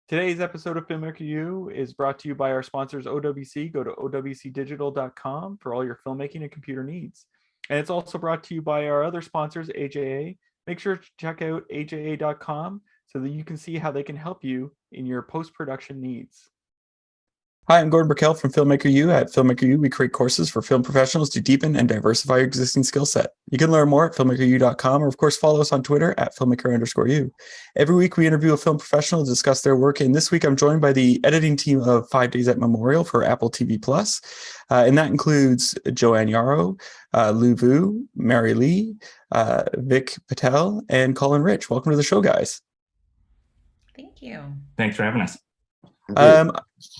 Today's episode of Filmmaker U is brought to you by our sponsors OWC. Go to owcdigital.com for all your filmmaking and computer needs. And it's also brought to you by our other sponsors, AJA. Make sure to check out aja.com so that you can see how they can help you in your post-production needs. Hi, I'm Gordon Burkell from Filmmaker U. At Filmmaker U, we create courses for film professionals to deepen and diversify your existing skill set. You can learn more at filmmakeru.com, or of course follow us on Twitter at filmmaker_u. Every week we interview a film professional to discuss their work, and this week I'm joined by the editing team of 5 Days at Memorial for Apple TV+. And that includes Joanne Yarrow, Lou Vu, Mary Lee, Vikash Patel, and Colin Rich. Welcome to the show, guys. Thank you. Thanks for having us.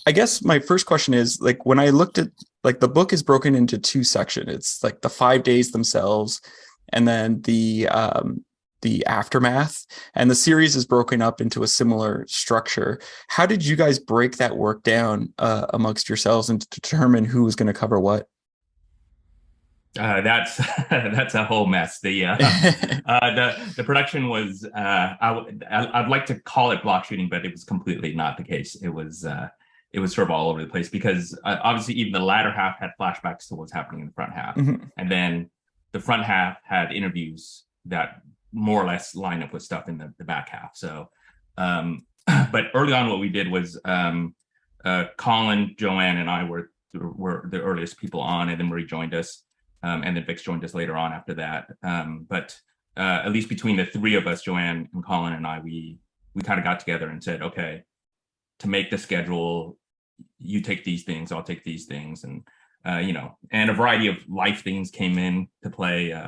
I guess my first question is, like, when I looked at, like, the book is broken into two sections. It's like the 5 days themselves, and then the aftermath, and the series is broken up into a similar structure. How did you guys break that work down amongst yourselves and to determine who was going to cover what? That's a whole mess. The production was I'd like to call it block shooting, but it was completely not the case. It was sort of all over the place because obviously even the latter half had flashbacks to what's happening in the front half, and then the front half had interviews that more or less line up with stuff in the back half. So, but early on, what we did was Colin, Joanne, and I were the earliest people on, and then Marie joined us. And then Viks joined us later on after that. But at least between the three of us, Joanne and Colin and I, we kind of got together and said, okay, to make the schedule, you take these things, I'll take these things. And, and a variety of life things came in to play,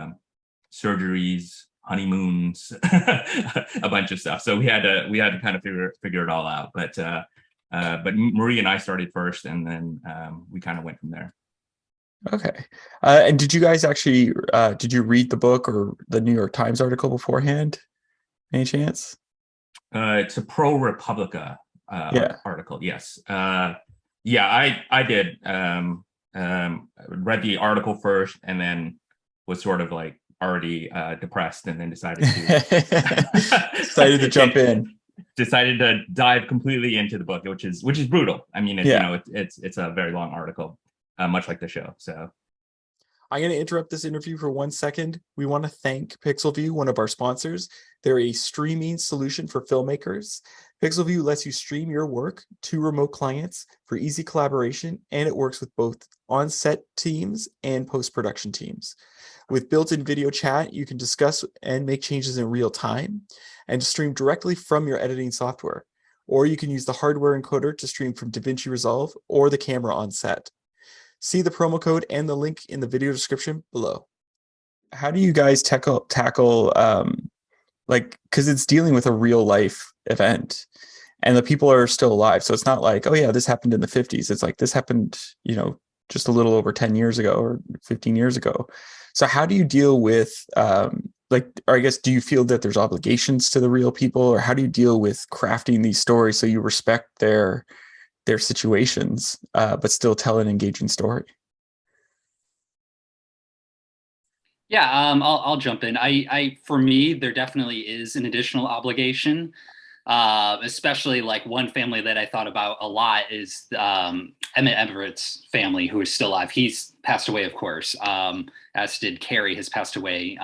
surgeries, honeymoons, a bunch of stuff. So we had to kind of figure it all out. But Marie and I started first, and then we kind of went from there. Okay. And did you guys actually, did you read the book or the New York Times article beforehand? Any chance? It's a ProPublica article. Yes. I did. Read the article first and then was sort of like already depressed, and then decided to jump in. Decided to dive completely into the book, which is brutal. I mean, it's a very long article. Much like the show. So I'm going to interrupt this interview for 1 second. We want to thank PixelView, one of our sponsors. They're a streaming solution for filmmakers. PixelView lets you stream your work to remote clients for easy collaboration, and it works with both on-set teams and post-production teams. With built-in video chat, you can discuss and make changes in real time and stream directly from your editing software. Or you can use the hardware encoder to stream from DaVinci Resolve or the camera on set. See the promo code and the link in the video description below. How do you guys tackle like, because it's dealing with a real life event and the people are still alive. So it's not like, oh yeah, this happened in the 50s. It's like, this happened, just a little over 10 years ago or 15 years ago. So how do you deal with, or I guess, do you feel that there's obligations to the real people, or how do you deal with crafting these stories so you respect their situations, but still tell an engaging story? Yeah, I'll jump in. For me, there definitely is an additional obligation, especially like one family that I thought about a lot is Emmett Everett's family, who is still alive. He's passed away, of course, as did Carrie, has passed away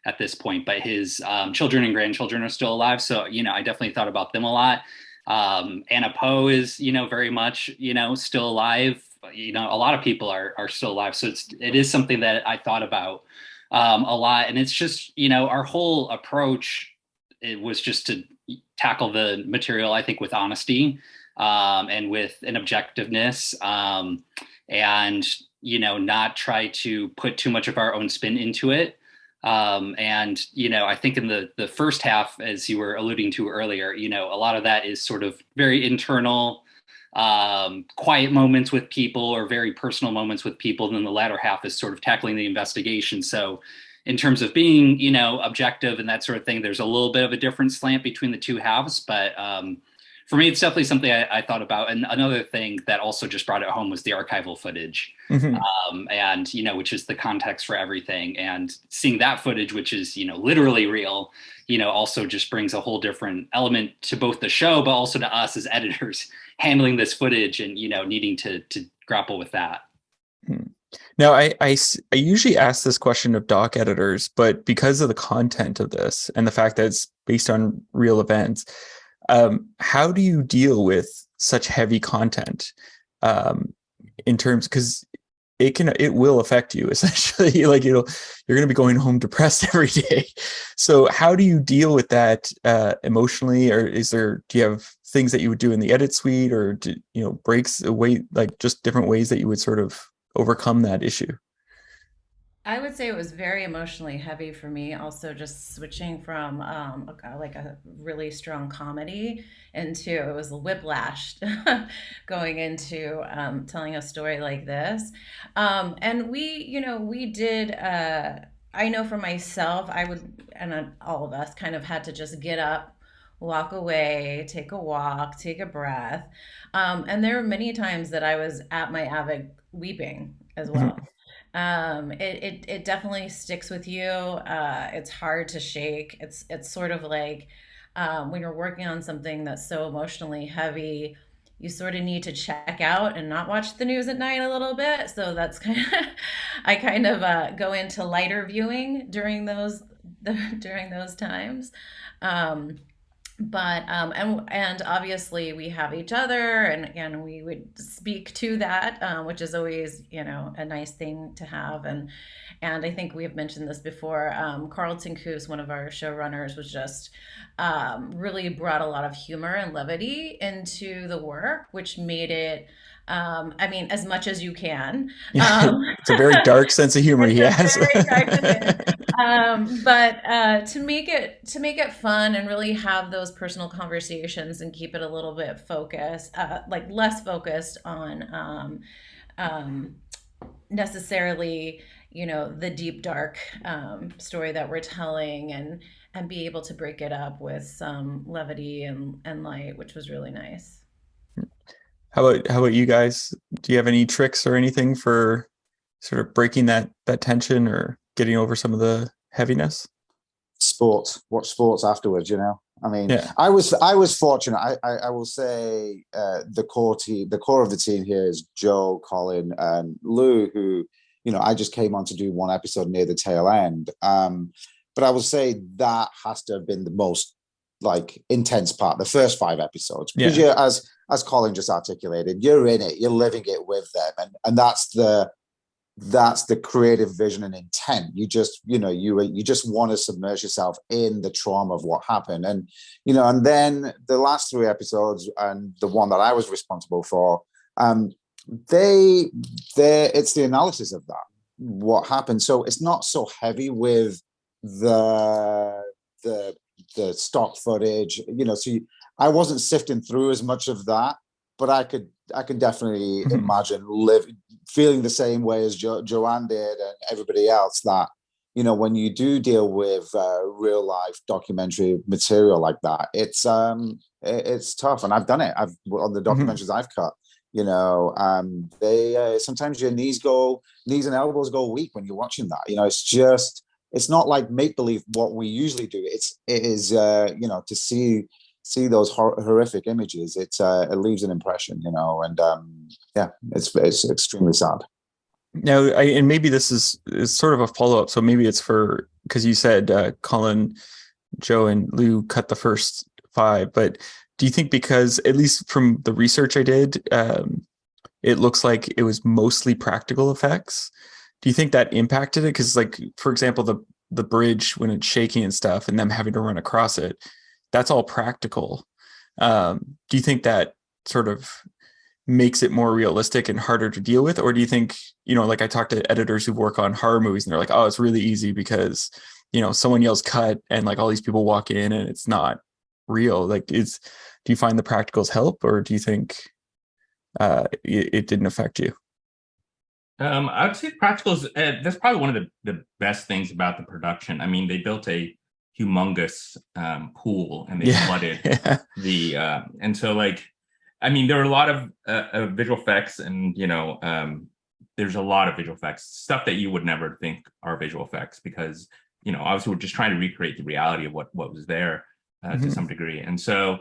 at this point, but his children and grandchildren are still alive. So, I definitely thought about them a lot. Anna Poe is, very much, still alive. A lot of people are still alive. So it is something that I thought about a lot. And it's just, our whole approach, it was just to tackle the material, I think, with honesty and with an objectiveness and, not try to put too much of our own spin into it. I think in the first half, as you were alluding to earlier, a lot of that is sort of very internal, quiet moments with people or very personal moments with people. And then the latter half is sort of tackling the investigation. So in terms of being, objective and that sort of thing, there's a little bit of a different slant between the two halves. But for me, it's definitely something I thought about. And another thing that also just brought it home was the archival footage, and, you know, which is the context for everything. And seeing that footage, which is, you know, literally real, you know, also just brings a whole different element to both the show, but also to us as editors handling this footage and, you know, needing to grapple with that. Now, I usually ask this question of doc editors, but because of the content of this and the fact that it's based on real events, how do you deal with such heavy content in terms, because it will affect you essentially, like you're going to be going home depressed every day. So how do you deal with that emotionally, or do you have things that you would do in the edit suite, or breaks away, like just different ways that you would sort of overcome that issue? I would say it was very emotionally heavy for me. Also, just switching from like a really strong comedy into, it was a whiplash going into telling a story like this. And we did. I know for myself, I would, and all of us kind of had to just get up, walk away, take a walk, take a breath. And there were many times that I was at my Avid weeping as well. It definitely sticks with you. It's hard to shake. It's sort of like when you're working on something that's so emotionally heavy, you sort of need to check out and not watch the news at night a little bit. So that's kind of, I kind of go into lighter viewing during those times. But and obviously we have each other, and we would speak to that, which is always, a nice thing to have. And I think we have mentioned this before. Carlton Coos, one of our showrunners, was just really brought a lot of humor and levity into the work, which made it, as much as you can. It's a very dark sense of humor he has. But to make it fun and really have those personal conversations and keep it a little bit focused, like less focused on necessarily, the deep dark story that we're telling, and be able to break it up with some levity and light, which was really nice. How about you guys? Do you have any tricks or anything for sort of breaking that tension or getting over some of the heaviness? Sports. Watch sports afterwards. I mean, yeah. I was fortunate. I will say the core of the team here is Joe, Colin, and Lou, who I just came on to do one episode near the tail end. But I will say that has to have been the most intense part, the first 5 episodes, because you're, as Colin just articulated, you're in it, you're living it with them, and that's the creative vision and intent. You just you just want to submerge yourself in the trauma of what happened, and and then the last 3 episodes and the one that I was responsible for, it's the analysis of that, what happened. So it's not so heavy with the stock footage, so I wasn't sifting through as much of that, but I can definitely imagine feeling the same way as Joanne did and everybody else, that when you do deal with real life documentary material like that, it's tough. And I've done it. On the documentaries I've cut, they sometimes your knees and elbows go weak when you're watching that. It's not like make believe what we usually do. It is to see those horrific images. It leaves an impression, and it's extremely sad. Now, and maybe this is sort of a follow up. So maybe it's because you said Colin, Joe, and Lou cut the first 5, but do you think, because at least from the research I did, it looks like it was mostly practical effects? Do you think that impacted it? Because, for example, the bridge when it's shaking and stuff, and them having to run across it, that's all practical. Do you think that sort of makes it more realistic and harder to deal with? Or do you think, I talked to editors who work on horror movies, and they're like, oh, it's really easy because, someone yells cut and all these people walk in and it's not real. Do you find the practicals help, or do you think it didn't affect you? I would say practicals, that's probably one of the best things about the production. I mean, they built a humongous pool, and they flooded Yeah. the and so like, I mean, there are a lot of visual effects, and there's a lot of visual effects, stuff that you would never think are visual effects, because obviously we're just trying to recreate the reality of what was there to some degree. And so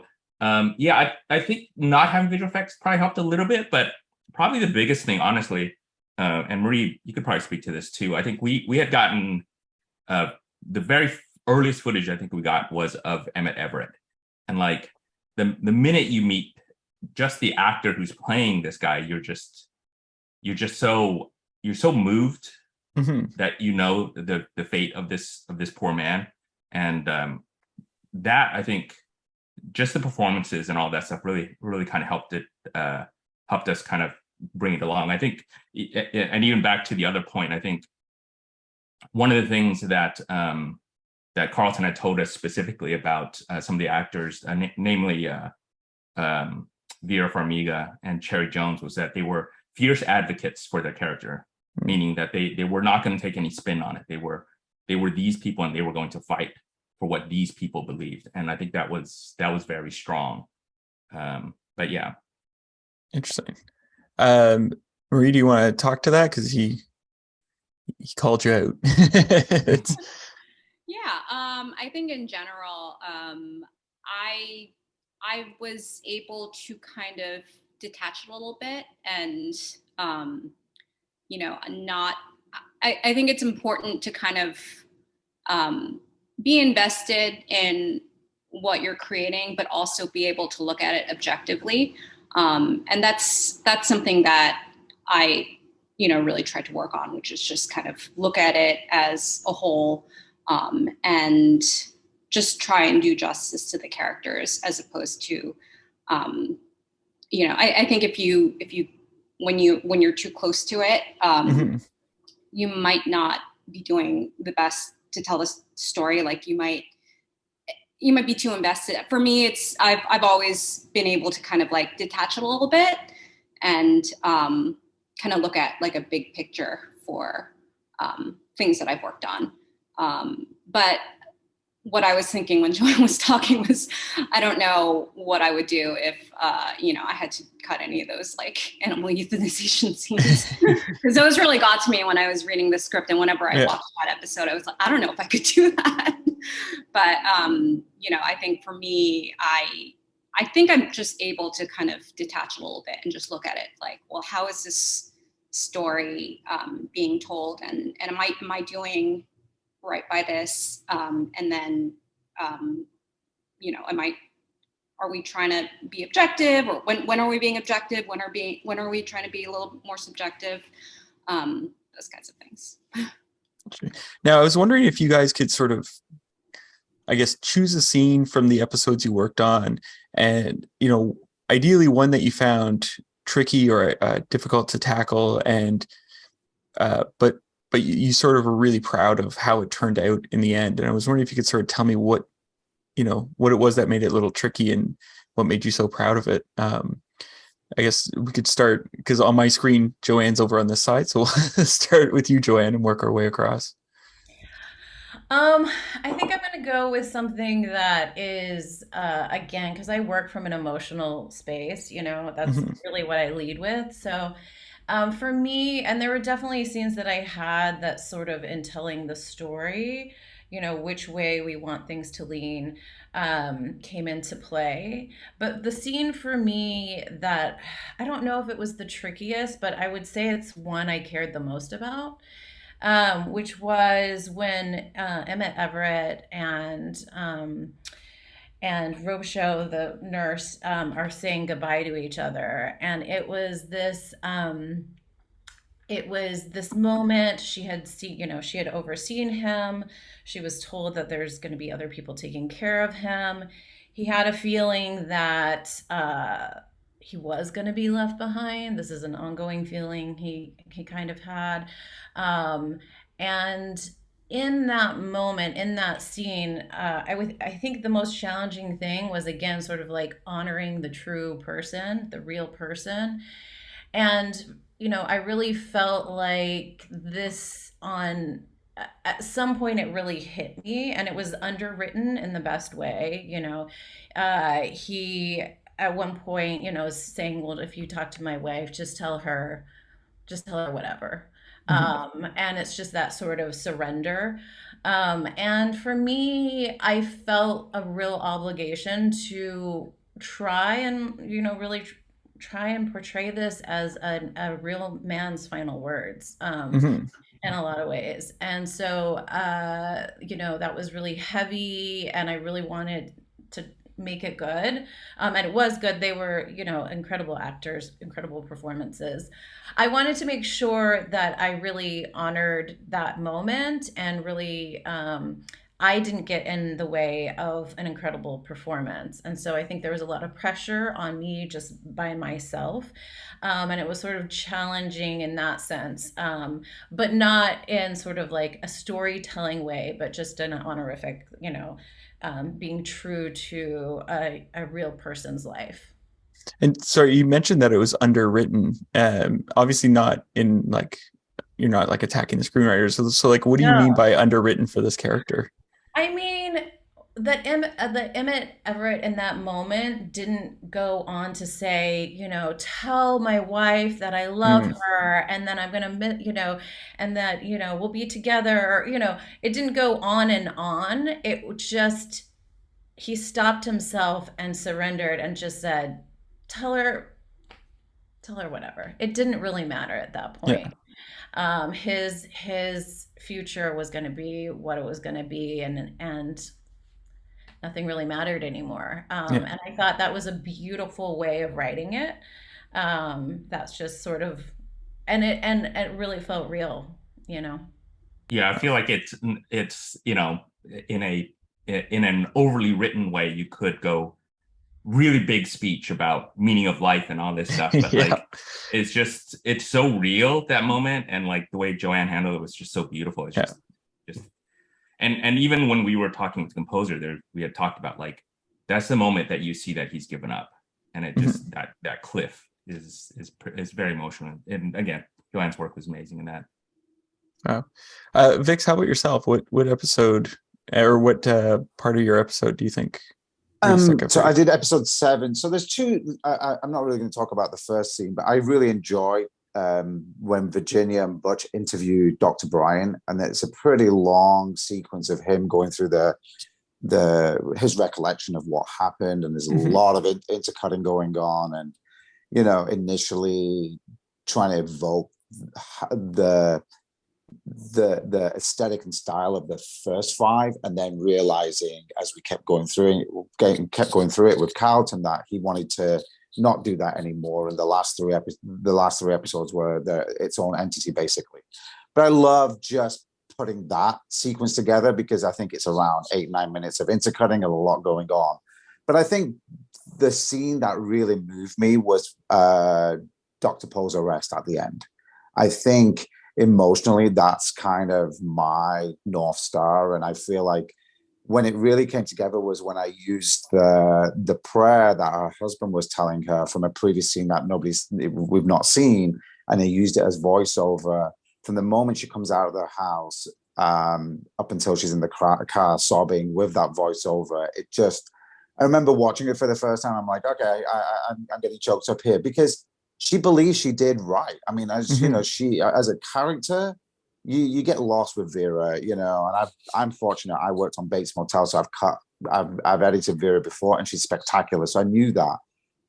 yeah, I think not having visual effects probably helped a little bit, but probably the biggest thing, honestly, and Marie, you could probably speak to this too. I think we had gotten the very earliest footage I think we got was of Emmett Everett, and like the minute you meet just the actor who's playing this guy, you're so moved that the fate of this poor man. And that, I think, just the performances and all that stuff really kind of helped us kind of bring it along. I think, and even back to the other point, I think one of the things that that Carlton had told us specifically about some of the actors, namely Vera Farmiga and Cherry Jones, was that they were fierce advocates for their character, meaning that they were not going to take any spin on it. They were these people, and they were going to fight for what these people believed. And I think that was very strong. But yeah. Interesting. Marie, do you want to talk to that? Because he called you out. Yeah, I think in general, I was able to kind of detach a little bit, and not. I think it's important to kind of be invested in what you're creating, but also be able to look at it objectively. And that's something that I, really tried to work on, which is just kind of look at it as a whole, and just try and do justice to the characters, as opposed to, I think when you're too close to it, you might not be doing the best to tell the story. Like you might be too invested. For me, I've always been able to kind of like detach it a little bit and kind of look at like a big picture for things that I've worked on. But what I was thinking when Joanne was talking was, I don't know what I would do if, I had to cut any of those like animal euthanization scenes, because those really got to me when I was reading the script. And whenever I watched that episode, I was like, I don't know if I could do that. But, I think for me, I think I'm just able to kind of detach a little bit and just look at it like, well, how is this story being told? And am I doing right by this? And then, are we trying to be objective, or when are we being objective? When are we trying to be a little more subjective? Those kinds of things. Now, I was wondering if you guys could sort of, I guess, choose a scene from the episodes you worked on, and, ideally one that you found tricky or difficult to tackle, and but you sort of were really proud of how it turned out in the end. And I was wondering if you could sort of tell me what it was that made it a little tricky and what made you so proud of it. I guess we could start, because on my screen, Joanne's over on this side. So we'll start with you, Joanne, and work our way across. I think I'm going to go with something that is, again, because I work from an emotional space, that's really what I lead with. So for me, and there were definitely scenes that I had that sort of in telling the story, which way we want things to lean, came into play. But the scene for me that, I don't know if it was the trickiest, but I would say it's one I cared the most about, which was when Emmett Everett and Robichaud, the nurse, are saying goodbye to each other. And it was this moment. She had seen, she had overseen him. She was told that there's going to be other people taking care of him. He had a feeling that he was going to be left behind. This is an ongoing feeling he kind of had. And in that moment, in that scene, I think the most challenging thing was, again, sort of like honoring the true person, the real person. And, I really felt like this on at some point it really hit me, and it was underwritten in the best way. He at one point, was saying, well, if you talk to my wife, just tell her whatever. And it's just that sort of surrender. And for me, I felt a real obligation to try and, really try and portray this as a real man's final words. In a lot of ways. And so, that was really heavy, and I really wanted to make it good. And it was good. They were, incredible actors, incredible performances. I wanted to make sure that I really honored that moment, and really, I didn't get in the way of an incredible performance. And so I think there was a lot of pressure on me just by myself. And it was sort of challenging in that sense, but not in sort of like a storytelling way, but just in an honorific, being true to a real person's life. And sorry, you mentioned that it was underwritten. Obviously not in like, you're not like attacking the screenwriters. So like, what do you mean by underwritten for this character? I mean, the Emmett Everett in that moment didn't go on to say, tell my wife that I love her, and then I'm gonna, and that, we'll be together. It didn't go on and on. It just, he stopped himself and surrendered and just said, tell her whatever. It didn't really matter at that point. Yeah. His future was going to be what it was going to be, and nothing really mattered anymore. And I thought that was a beautiful way of writing it. That's just sort of, and it really felt real, Yeah, I feel like it's in an overly written way, you could go really big speech about meaning of life and all this stuff, but like it's so real, that moment, and like the way Joanne handled it was just so beautiful. It's just and even when we were talking with the composer there, we had talked about like that's the moment that you see that he's given up, and it just that cliff is very emotional. And again, Joanne's work was amazing in that. Wow. Viks, how about yourself? What episode or what part of your episode do you think? So I did episode 7. So there's 2. I'm not really going to talk about the first scene, but I really enjoyed when Virginia and Butch interviewed Dr. Brian, and it's a pretty long sequence of him going through his recollection of what happened, and there's a lot of intercutting going on, and initially trying to evoke the aesthetic and style of the first 5, and then realizing as we kept going through it with Carlton that he wanted to not do that anymore, and the last three episodes were its own entity basically. But I love just putting that sequence together because I think it's around 8-9 minutes of intercutting and a lot going on. But I think the scene that really moved me was Dr. Poe's arrest at the end. I think emotionally that's kind of my North Star, and I feel like when it really came together was when I used the prayer that her husband was telling her from a previous scene that we've not seen, and I used it as voiceover from the moment she comes out of the house up until she's in the car sobbing with that voiceover. I remember watching it for the first time. I'm like, okay, I'm getting choked up here because she believes she did right. I mean, she as a character, you get lost with Vera, and I'm fortunate. I worked on Bates Motel, so I've edited Vera before, and she's spectacular. So I knew that,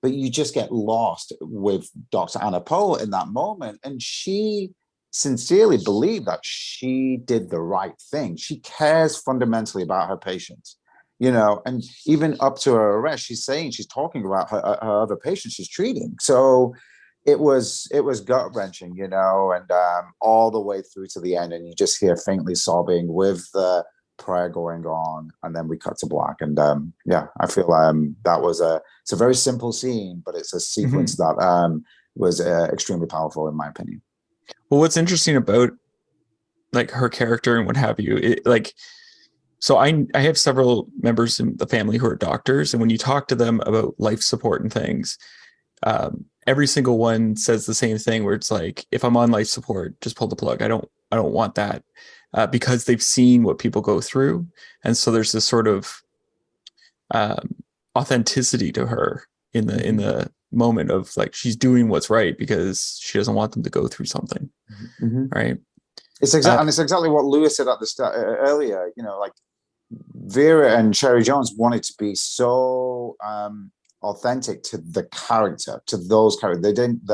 but you just get lost with Dr. Anna Poe in that moment, and she sincerely believed that she did the right thing. She cares fundamentally about her patients, and even up to her arrest, she's talking about her other patients she's treating. So it was gut wrenching, and all the way through to the end, and you just hear faintly sobbing with the prayer going on, and then we cut to black. And I feel it's a very simple scene, but it's a sequence that was extremely powerful in my opinion. Well, what's interesting about like her character and what have you, so I have several members in the family who are doctors, and when you talk to them about life support and things, every single one says the same thing, where it's like, if I'm on life support, just pull the plug. I don't want that. because they've seen what people go through, and so there's this sort of authenticity to her in the moment of like she's doing what's right because she doesn't want them to go through something, right? It's exactly what Lewis said at the start earlier. You know, like Vera and Cherry Jones wanted to be so authentic to the character, to those characters. They didn't.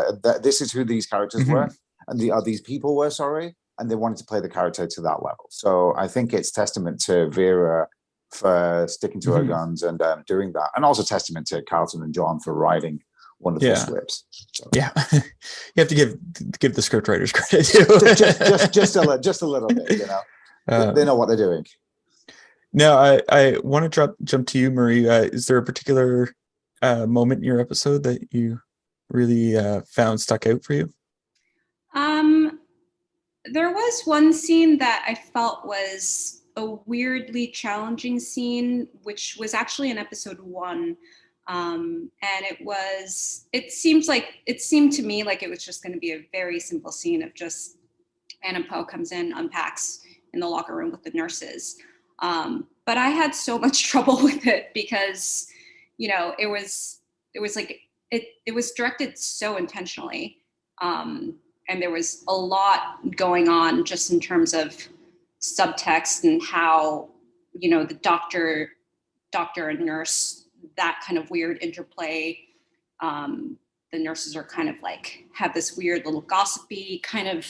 This is who these characters were, and these people were. Sorry, and they wanted to play the character to that level. So I think it's testament to Vera for sticking to her guns and doing that, and also testament to Carlton and John for writing wonderful scripts. So. Yeah, you have to give the script writers credit too. just a little bit, you know. They know what they're doing. Now, I want to jump to you, Marie. Is there a particular moment in your episode that you really found stuck out for you? There was one scene that I felt was a weirdly challenging scene, which was actually in episode 1. And it seemed to me like it was just going to be a very simple scene of just Anna Poe comes in, unpacks in the locker room with the nurses. But I had so much trouble with it because, you know, it was directed so intentionally. And there was a lot going on just in terms of subtext and how, you know, the doctor and nurse, that kind of weird interplay. The nurses are kind of like, have this weird little gossipy kind of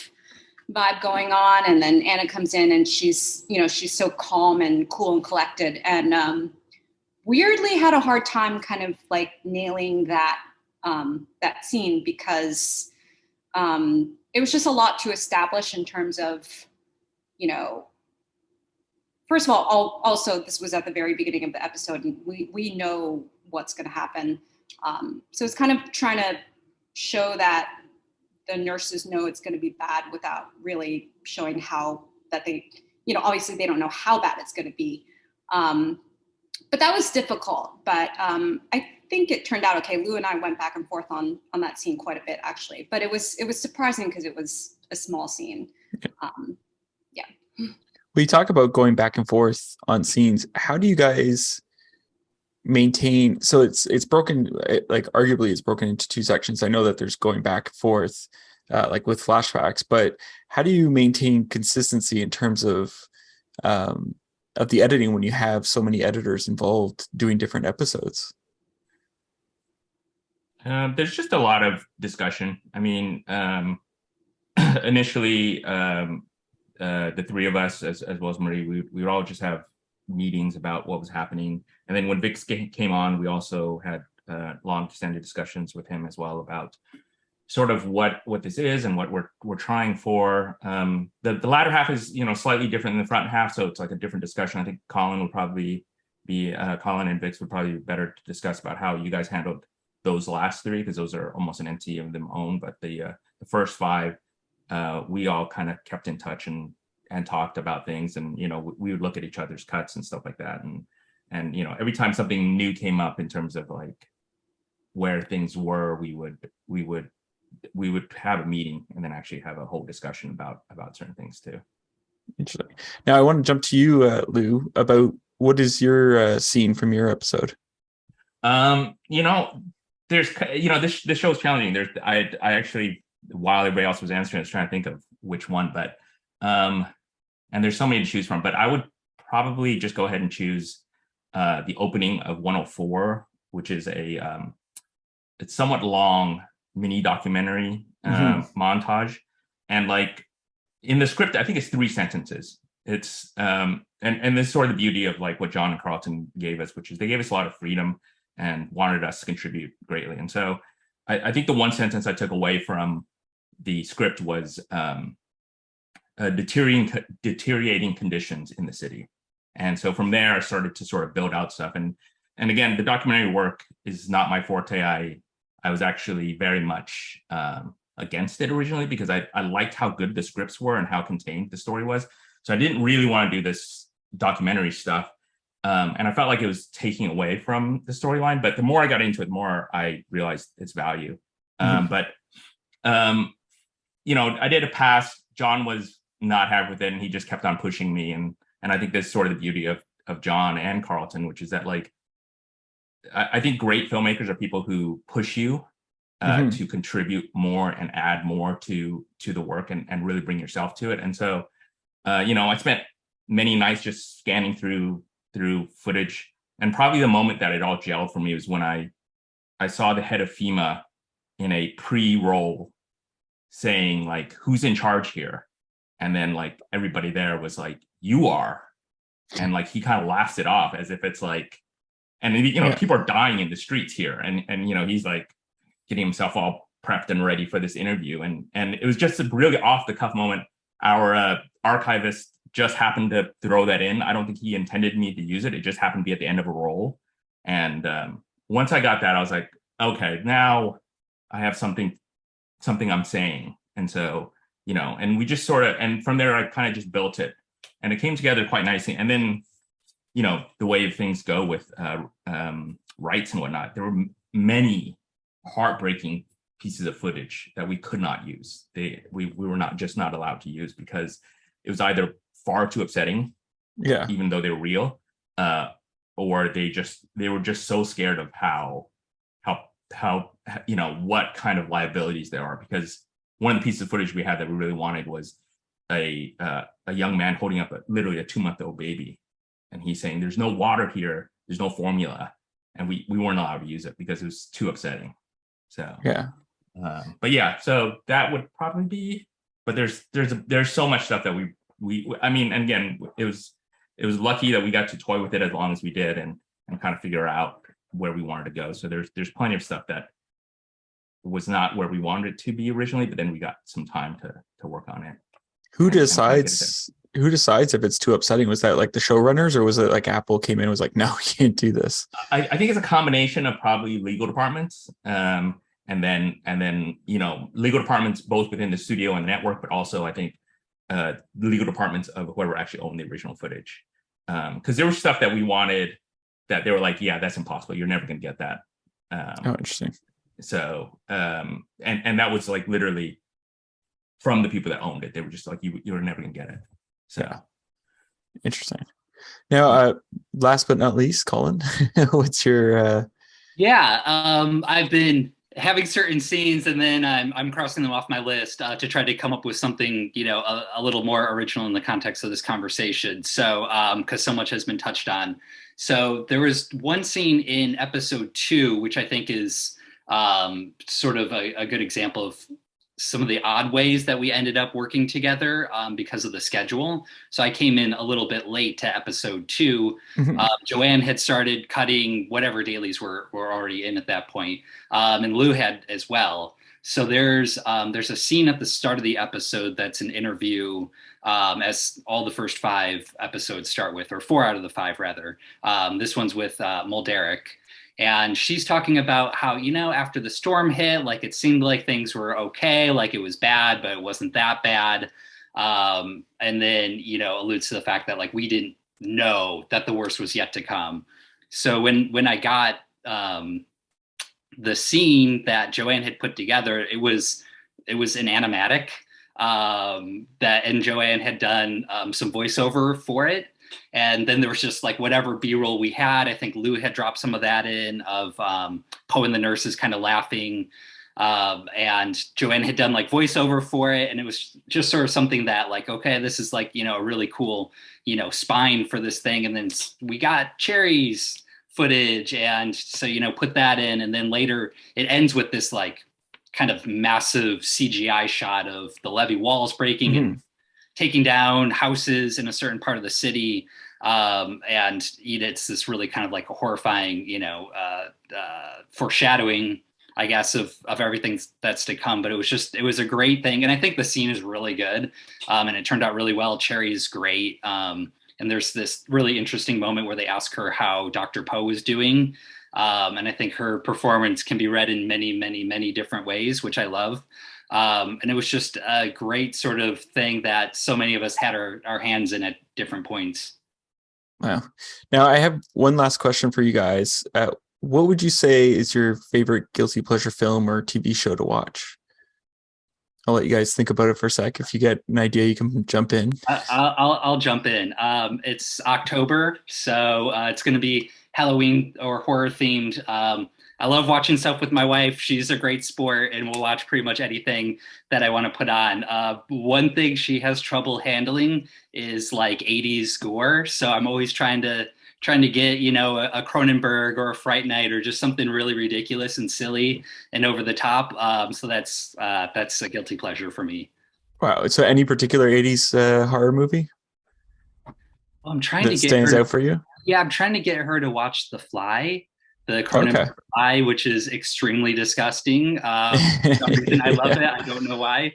vibe going on. And then Anna comes in and she's so calm and cool and collected, and weirdly had a hard time kind of like nailing that scene because it was just a lot to establish in terms of, you know, first of all, also this was at the very beginning of the episode and we know what's going to happen. So it's kind of trying to show that the nurses know it's going to be bad without really showing how that they, you know, obviously they don't know how bad it's going to be. But that was difficult, but I think it turned out okay. Lou and I went back and forth on that scene quite a bit actually, but it was surprising because it was a small scene. Yeah. We talk about going back and forth on scenes. How do you guys maintain? So it's broken, like arguably it's broken into 2 sections. I know that there's going back and forth, like with flashbacks, but how do you maintain consistency in terms of the editing when you have so many editors involved doing different episodes? There's just a lot of discussion. I mean, initially, the 3 of us, as well as Marie, we would all just have meetings about what was happening. And then when Viks came on, we also had long extended discussions with him as well about sort of what this is and what we're trying for. The latter half is, you know, slightly different than the front half, so it's like a different discussion. I think Colin and Viks would probably be better to discuss about how you guys handled those last 3, because those are almost an entity of their own. But the first 5, we all kind of kept in touch and talked about things, and you know, we would look at each other's cuts and stuff like that, and you know, every time something new came up in terms of like where things were, we would have a meeting and then actually have a whole discussion about certain things too. Interesting. Now I want to jump to you, Lou, about what is your scene from your episode? You know, there's, you know, this show is challenging. I actually, while everybody else was answering, I was trying to think of which one, but and there's so many to choose from, but I would probably just go ahead and choose the opening of 104, which is it's somewhat long mini documentary montage, and like in the script, I think it's 3 sentences. It's and this is sort of the beauty of like what John and Carlton gave us, which is they gave us a lot of freedom and wanted us to contribute greatly. And so I think the one sentence I took away from the script was deteriorating conditions in the city. And so from there, I started to sort of build out stuff. And again, the documentary work is not my forte. I was actually very much against it originally because I liked how good the scripts were and how contained the story was. So I didn't really want to do this documentary stuff. And I felt like it was taking away from the storyline. But the more I got into it, the more I realized its value. But you know, I did a pass. John was not happy with it, and he just kept on pushing me. And I think that's sort of the beauty of John and Carlton, which is that like I think great filmmakers are people who push you to contribute more and add more to the work and really bring yourself to it. And so I spent many nights just scanning through footage, and probably the moment that it all gelled for me was when I saw the head of FEMA in a pre-roll saying like, who's in charge here? And then like everybody there was like, you are. And like he kind of laughs it off as if it's like, and people are dying in the streets here, and he's like getting himself all prepped and ready for this interview, and it was just a really off the cuff moment. Our archivist just happened to throw that in. I don't think he intended me to use it. It just happened to be at the end of a roll. And once I got that, I was like, okay, now I have something I'm saying. And so, and we just sort of, and from there, I kind of just built it, and it came together quite nicely. And then, the way things go with rights and whatnot, there were many heartbreaking pieces of footage that we could not use. We were not allowed to use because it was either far too upsetting, even though they were real, or they were just so scared of how what kind of liabilities there are. Because one of the pieces of footage we had that we really wanted was a young man holding up literally a 2-month-old baby, and he's saying, "There's no water here, there's no formula," and we weren't allowed to use it because it was too upsetting. So but yeah, so that would probably be. But there's so much stuff that I mean, and again, it was lucky that we got to toy with it as long as we did, and kind of figure out where we wanted to go. So there's plenty of stuff that was not where we wanted it to be originally, but then we got some time to work on it. Who decides if it's too upsetting? Was that like the showrunners, or was it like Apple came in and was like, no, you can't do this? I think it's a combination of probably legal departments, and then legal departments both within the studio and the network, but also I think the legal departments of whoever actually owned the original footage, because there was stuff that we wanted that they were like, yeah, that's impossible, you're never going to get that. Interesting. So and that was like literally from the people that owned it. They were just like, you're never gonna get it. So interesting. Now, last but not least, Colin, what's your I've been having certain scenes, and then I'm crossing them off my list to try to come up with something a little more original in the context of this conversation. So because so much has been touched on. So there was one scene in episode 2 which I think is sort of a good example of some of the odd ways that we ended up working together because of the schedule. So I came in a little bit late to episode 2. Joanne had started cutting whatever dailies were already in at that point, and Lou had as well. So there's a scene at the start of the episode that's an interview, as all the first 5 episodes start with, or 4 out of the 5 rather. This one's with Mulderic. And she's talking about how, after the storm hit, like it seemed like things were okay, like it was bad, but it wasn't that bad. And then, alludes to the fact that like we didn't know that the worst was yet to come. So when I got the scene that Joanne had put together, it was an animatic and Joanne had done some voiceover for it. And then there was just like whatever B-roll we had. I think Lou had dropped some of that in of Poe and the nurses kind of laughing. And Joanne had done like voiceover for it. And it was just sort of something that like, okay, this is like, a really cool, spine for this thing. And then we got Cherry's footage. And so, put that in. And then later it ends with this like kind of massive CGI shot of the levee walls breaking and taking down houses in a certain part of the city. And it's this really kind of like a horrifying, foreshadowing, I guess, of everything that's to come. But it was a great thing. And I think the scene is really good. And it turned out really well. Cherry is great. And there's this really interesting moment where they ask her how Dr. Poe is doing. And I think her performance can be read in many, many, many different ways, which I love. And it was just a great sort of thing that so many of us had our hands in at different points. Wow. Now I have one last question for you guys. What would you say is your favorite guilty pleasure film or TV show to watch? I'll let you guys think about it for a sec. If you get an idea, you can jump in. I'll jump in. It's October, so it's going to be Halloween or horror themed. I love watching stuff with my wife. She's a great sport, and we'll watch pretty much anything that I want to put on. One thing she has trouble handling is like 80s gore. So I'm always trying to get, you know, a Cronenberg or a Fright Night or just something really ridiculous and silly and over the top. So that's a guilty pleasure for me. Wow. So any particular 80s horror movie I'm trying that to get stands her, out for you? Yeah, I'm trying to get her to watch The Fly, the Cronenberg Fly, which is extremely disgusting. For some reason, I love it. I don't know why.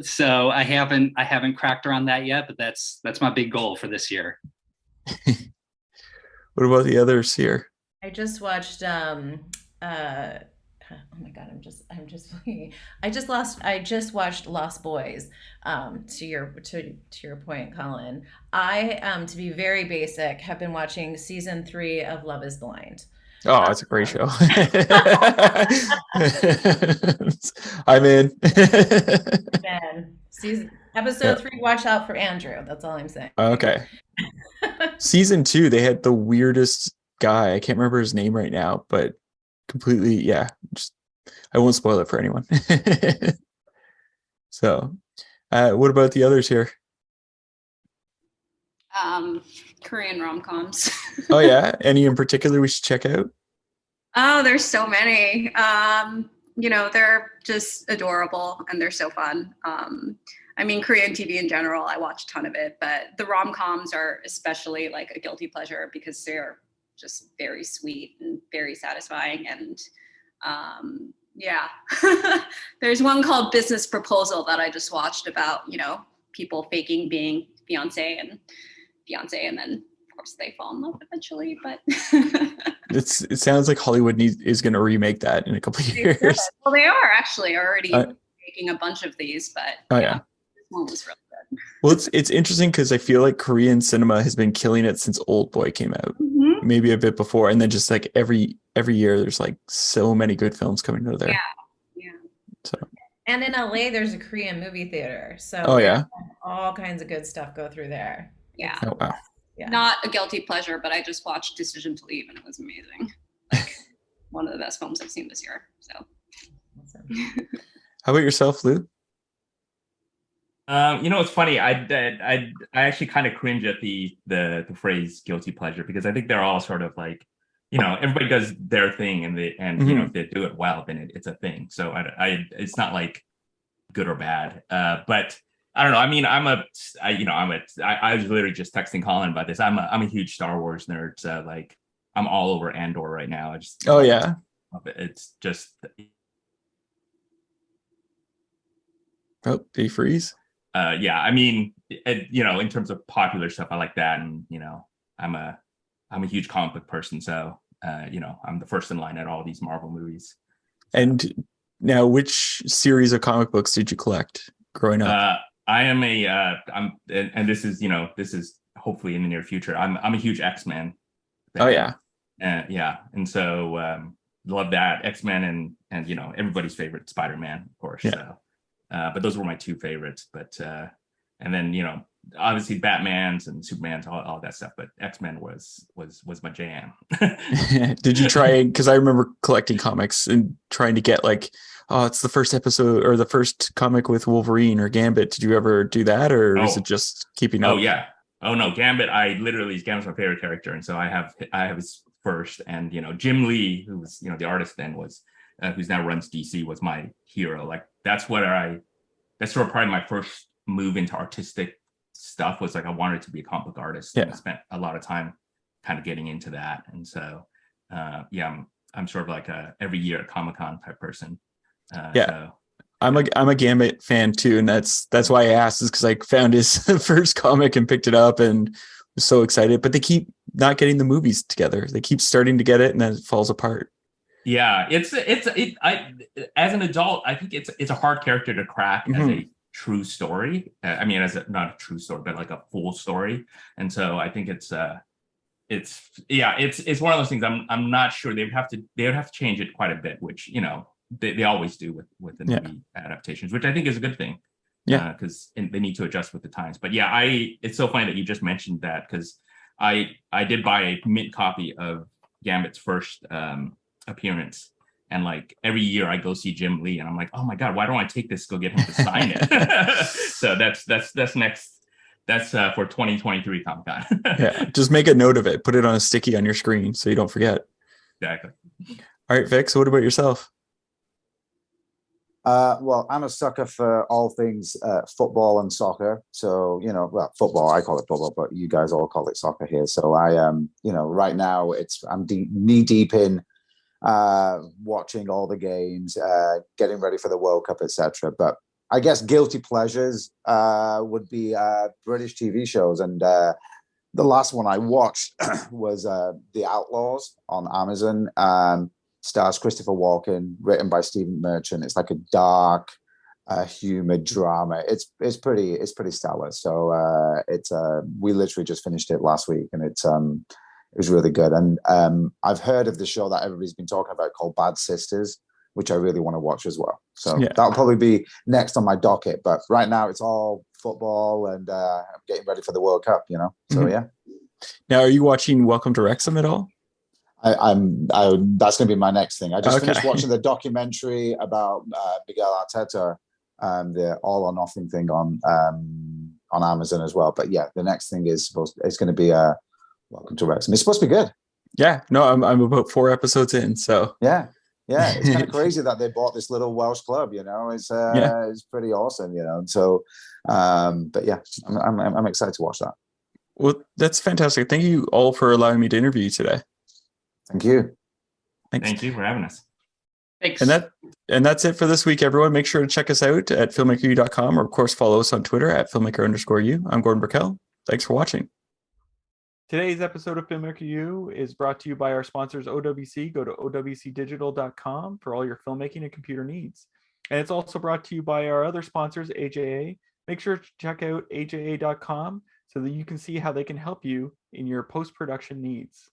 So I haven't cracked her on that yet, but that's my big goal for this year. What about the others here? I just watched oh my god, I'm just I just watched Lost Boys. To your point, Colin. I to be very basic, have been watching season 3 of Love is Blind. Oh, it's a great show. I'm in. And episode 3, watch out for Andrew. That's all I'm saying. Okay. Season 2, they had the weirdest guy. I can't remember his name right now, but completely, yeah. Just, I won't spoil it for anyone. So, what about the others here? Korean rom-coms. Oh yeah, any in particular we should check out? Oh, there's so many. You know, they're just adorable and they're so fun. I mean, Korean TV in general, I watch a ton of it, but the rom-coms are especially like a guilty pleasure because they're just very sweet and very satisfying. And yeah, there's one called Business Proposal that I just watched about, you know, people faking being fiance and then of course they fall in love eventually, but it sounds like Hollywood is going to remake that in a couple of years. Well, they are actually already making a bunch of these, but yeah. This one was really good. Well, it's interesting because I feel like Korean cinema has been killing it since Old Boy came out. Mm-hmm. Maybe a bit before, and then just like every year there's like so many good films coming out of there. Yeah. So. And in LA there's a Korean movie theater, so all kinds of good stuff go through there. Yeah. Oh wow. Yeah. Not a guilty pleasure, but I just watched Decision to Leave and it was amazing. Like one of the best films I've seen this year. So. Awesome. How about yourself, Lou? You know, it's funny. I actually kind of cringe at the phrase guilty pleasure because I think they're all sort of like, you know, everybody does their thing and you know, if they do it well, then it's a thing. So it's not like good or bad. But I don't know. I mean, I was literally just texting Colin about this. I'm a huge Star Wars nerd. So like, I'm all over Andor right now. I just it's just. Oh, did he freeze? Yeah, I mean, you know, in terms of popular stuff, I like that, and you know, I'm a huge comic book person, so you know, I'm the first in line at all these Marvel movies. And now, which series of comic books did you collect growing up? I am and this is hopefully in the near future. I'm a huge X-Men fan. Oh yeah, yeah, and so love that X-Men and you know, everybody's favorite Spider-Man, of course. Yeah. So. But those were my two favorites. But and then, you know, obviously Batman's and Superman's, all that stuff. But X-Men was my jam. Did you try? Because I remember collecting comics and trying to get like, oh, it's the first episode or the first comic with Wolverine or Gambit. Did you ever do that, or is it just keeping up? Oh yeah. Oh no, Gambit's my favorite character, and so I have his first. And you know, Jim Lee, who was, you know, the artist then, was who's now runs DC, was my hero. Like that's sort of probably my first move into artistic stuff, was like I wanted to be a comic book artist. Yeah. And I spent a lot of time kind of getting into that. And so yeah, I'm sort of like a every year at Comic-Con type person. So, I'm a Gambit fan too, and that's why I asked, is because I found his first comic and picked it up and was so excited. But they keep not getting the movies together. They keep starting to get it and then it falls apart. Yeah, as an adult, I think it's a hard character to crack as a true story. I mean, not a true story, but like a full story. And so I think it's one of those things. I'm not sure they would have to change it quite a bit, which, you know, they always do with the movie adaptations, which I think is a good thing. Yeah, because they need to adjust with the times. But yeah, it's so funny that you just mentioned that, because I did buy a mint copy of Gambit's first appearance, and like every year I go see Jim Lee, and I'm like, oh my god, why don't I take this, go get him to sign it? So that's next. That's for 2023 Comic-Con. yeah. Just make a note of it. Put it on a sticky on your screen so you don't forget. Exactly. All right, Vic. So what about yourself? Well, I'm a sucker for all things football and soccer. So, well, football, I call it football, but you guys all call it soccer here. So I am, right now I'm knee deep in watching all the games, getting ready for the World Cup, etc. But I guess guilty pleasures would be British TV shows. And the last one I watched was The Outlaws on Amazon. Stars Christopher Walken, written by Stephen Merchant. It's like a dark, humid drama. It's pretty stellar. So we literally just finished it last week, and it was really good. And I've heard of the show that everybody's been talking about called Bad Sisters, which I really want to watch as well. So that'll probably be next on my docket. But right now it's all football, and I'm getting ready for the World Cup. So yeah. Now, are you watching Welcome to Wrexham at all? That's going to be my next thing. I just finished watching the documentary about Miguel Arteta, the All or Nothing thing on Amazon as well. But yeah, the next thing it's going to be Welcome to Wrexham. It's supposed to be good. Yeah, no, I'm about 4 episodes in. So yeah, it's kind of crazy that they bought this little Welsh club. It's pretty awesome. So, but yeah, I'm excited to watch that. Well, that's fantastic. Thank you all for allowing me to interview you today. Thank you. Thanks. Thank you for having us. Thanks. And that's it for this week, everyone. Make sure to check us out at filmmakeru.com, or of course follow us on Twitter at filmmaker_u. I'm Gordon Burkell. Thanks for watching. Today's episode of Filmmaker U is brought to you by our sponsors OWC. Go to owcdigital.com for all your filmmaking and computer needs. And it's also brought to you by our other sponsors, AJA. Make sure to check out aja.com so that you can see how they can help you in your post-production needs.